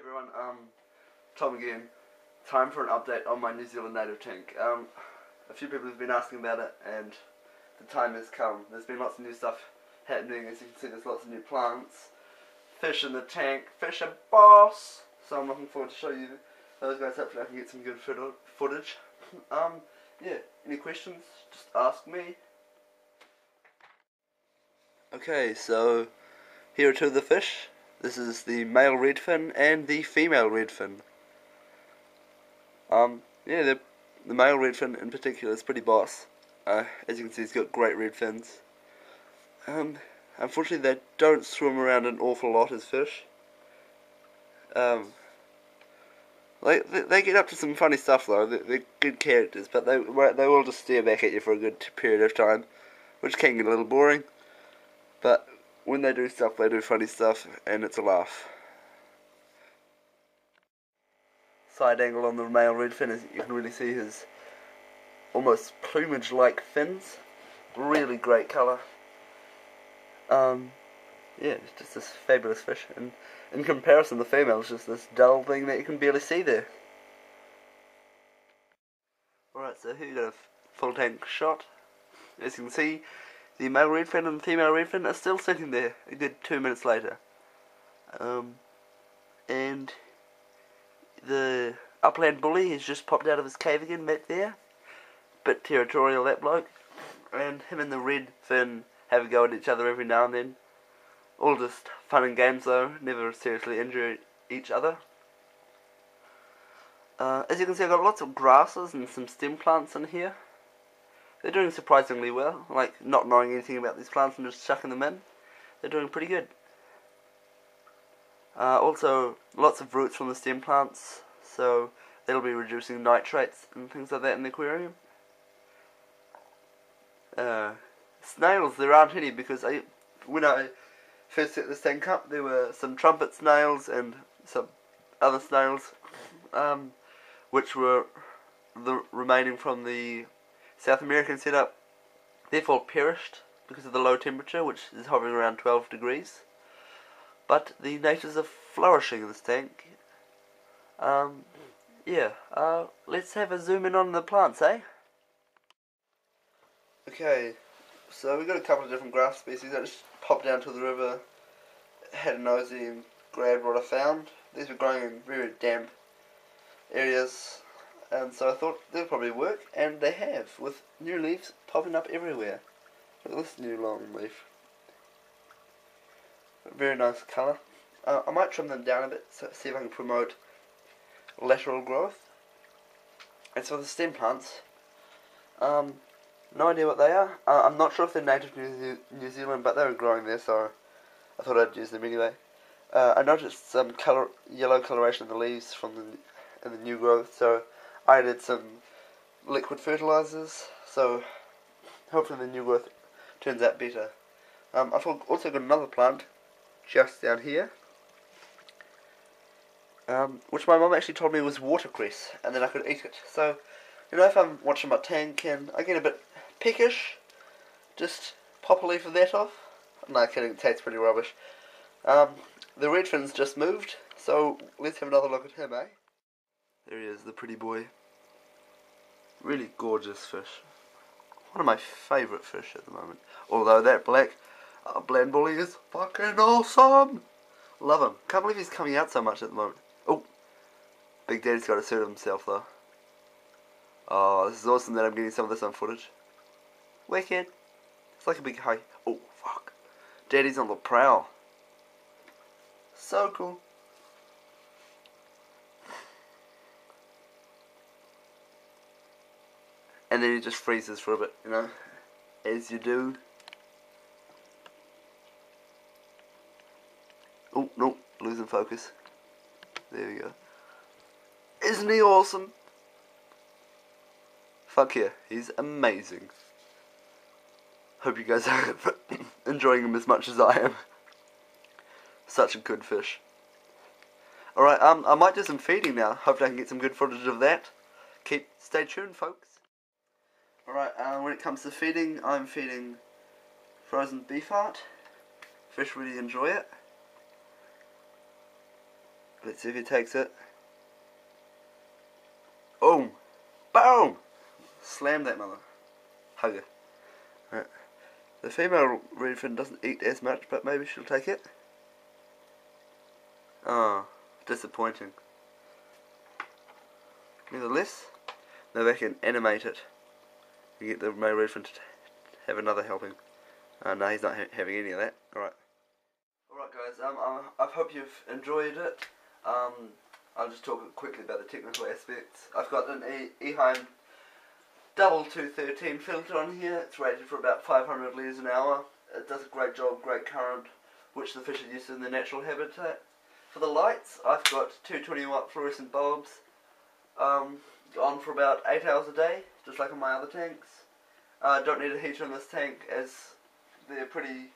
everyone, Tom again. Time for an update on my New Zealand native tank. A few people have been asking about it and the time has come. There's been lots of new stuff happening. As you can see, there's lots of new plants. Fish in the tank. Fish are boss! So I'm looking forward to show you those guys. Hopefully I can get some good footage. Yeah, any questions? Just ask me. Okay, so here are two of the fish. This is the male redfin and the female redfin. Yeah, the male redfin in particular is pretty boss. As you can see, he's got great red fins. Unfortunately, they don't swim around an awful lot as fish. They get up to some funny stuff though. They're good characters, but they will just stare back at you for a good period of time, which can get a little boring. But when they do stuff, they do funny stuff, and it's a laugh. Side angle on the male redfin is you can really see his almost plumage-like fins. Really great colour. Yeah, it's just this fabulous fish. And in comparison, the female is just this dull thing that you can barely see there. Alright, so here you got a full tank shot. As you can see, the male redfin and the female redfin are still sitting there a good 2 minutes later. And the upland bully has just popped out of his cave again back there. Bit territorial, that bloke. And him and the redfin have a go at each other every now and then. All just fun and games though, never seriously injure each other. As you can see, I've got lots of grasses and some stem plants in here. They're doing surprisingly well, like not knowing anything about these plants and just chucking them in. They're doing pretty good. Also, lots of roots from the stem plants, so they'll be reducing nitrates and things like that in the aquarium. Snails, there aren't any because when I first set this tank up, there were some trumpet snails and some other snails, which were the remaining from the South American setup, therefore perished because of the low temperature, which is hovering around 12 degrees. But the natives are flourishing in this tank. Yeah, let's have a zoom in on the plants, eh? Okay, so we've got a couple of different grass species. I just popped down to the river, had a nosy and grabbed what I found. These were growing in very damp areas, and so I thought they'll probably work, and they have, with new leaves popping up everywhere. Look at this new long leaf. Very nice colour. I might trim them down a bit, so see if I can promote lateral growth. As for the stem plants, no idea what they are. I'm not sure if they're native to New Zealand, but they were growing there, so I thought I'd use them anyway. I noticed some yellow coloration in the leaves from the new growth, so I added some liquid fertilizers, so hopefully the new growth turns out better. I've also got another plant just down here, which my mum actually told me was watercress, and then I could eat it. So, you know, if I'm watching my tank and I get a bit peckish, just pop a leaf of that off. No, kidding, it tastes pretty rubbish. The redfin's just moved, so let's have another look at him, eh? There he is, the pretty boy. Really gorgeous fish. One of my favourite fish at the moment. Although that black upland bully is fucking awesome! Love him. Can't believe he's coming out so much at the moment. Oh, Big Daddy's got a suit of himself though. Oh, this is awesome that I'm getting some of this on footage. Wicked. It's like a big high. Oh, fuck. Daddy's on the prowl. So cool. And then he just freezes for a bit, you know, as you do. Oh, no, losing focus. There we go. Isn't he awesome? Fuck yeah, he's amazing. Hope you guys are enjoying him as much as I am. Such a good fish. Alright, I might do some feeding now. Hopefully I can get some good footage of that. Stay tuned, folks. Alright, when it comes to feeding, I'm feeding frozen beef heart. Fish really enjoy it. Let's see if he takes it. Boom! Boom! Slam that mother. Hugger. Right. The female redfin doesn't eat as much, but maybe she'll take it. Oh, disappointing. Nevertheless, maybe I can animate it and get the male redfin to have another helping. No, he's not having any of that. Alright. Alright guys, I hope you've enjoyed it. I'll just talk quickly about the technical aspects. I've got an Eheim double 213 filter on here. It's rated for about 500 litres an hour. It does a great job, great current, which the fish are used to in their natural habitat. For the lights, I've got 220 watt fluorescent bulbs on for about 8 hours a day, just like on my other tanks. I don't need a heater in this tank as they're pretty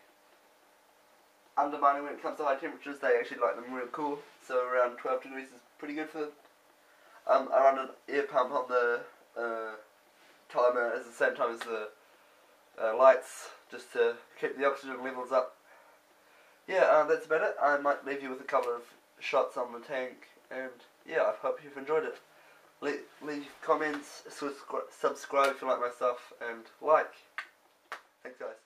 undermining when it comes to high temperatures. They actually like them real cool, so around 12 degrees is pretty good for them. I run an air pump on the timer at the same time as the lights, just to keep the oxygen levels up. Yeah, that's about it. I might leave you with a couple of shots on the tank, and yeah, I hope you've enjoyed it. Leave comments, subscribe if you like my stuff, and like. Thanks guys.